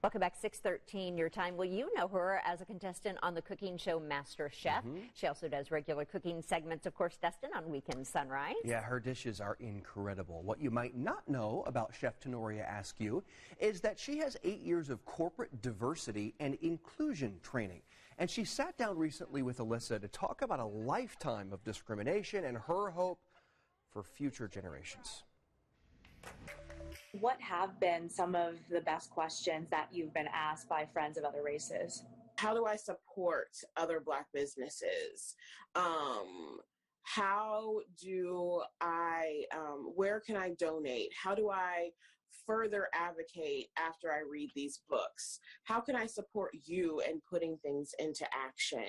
Welcome back, 6:13 your time. Well, you know her as a contestant on the cooking show Master Chef. She also does regular cooking segments, of course, Dustin, on Weekend Sunrise. Yeah, her dishes are incredible. What you might not know about Chef Tanorria Askew is that she has 8 years of corporate diversity and inclusion training. And she sat down recently with Alyssa to talk about a lifetime of discrimination and her hope for future generations. What have been some of the best questions that you've been asked by friends of other races? How do I support other Black businesses? How do I, where can I donate? How do I further advocate after I read these books? How can I support you in putting things into action?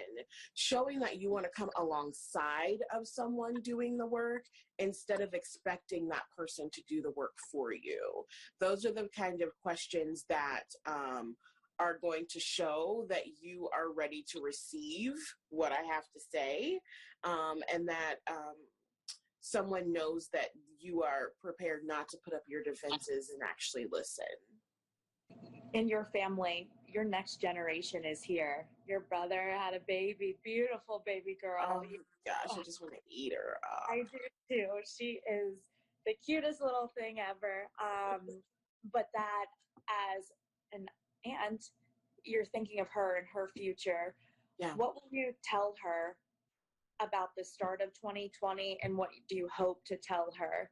Showing that you want to come alongside of someone doing the work instead of expecting that person to do the work for you. Those are the kind of questions that are going to show that you are ready to receive what I have to say, and that someone knows that you are prepared not to put up your defenses and actually listen. In your family, your next generation is here. Your brother had a baby, beautiful baby girl. Oh my gosh, I just want to eat her. I do too. She is the cutest little thing ever. But that as an aunt, you're thinking of her and her future. Yeah. What will you tell her about the start of 2020, and what do you hope to tell her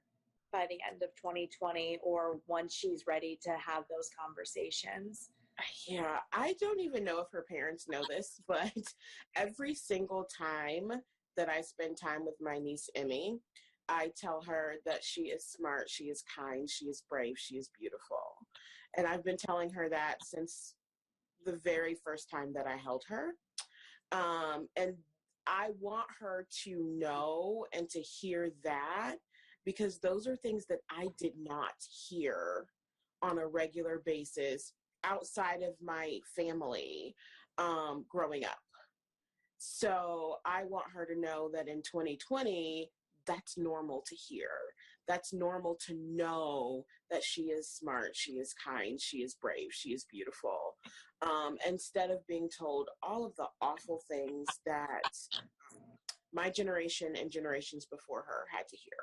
by the end of 2020 or once she's ready to have those conversations? Yeah, I don't even know if her parents know this, but every single time that I spend time with my niece Emmy, I tell her that she is smart, she is kind, she is brave, she is beautiful. And I've been telling her that since the very first time that I held her. And I want her to know and to hear that, because those are things that I did not hear on a regular basis outside of my family growing up. So I want her to know that in 2020, that's normal to hear. That's normal to know that she is smart, she is kind, she is brave, she is beautiful. Instead of being told all of the awful things that my generation and generations before her had to hear.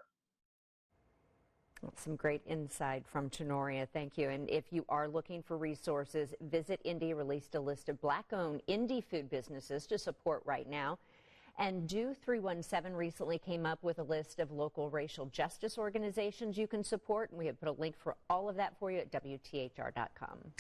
Some great insight from Tanorria. Thank you. And if you are looking for resources, Visit Indie released a list of Black-owned indie food businesses to support right now. And Do 317 recently came up with a list of local racial justice organizations you can support. And we have put a link for all of that for you at WTHR.com.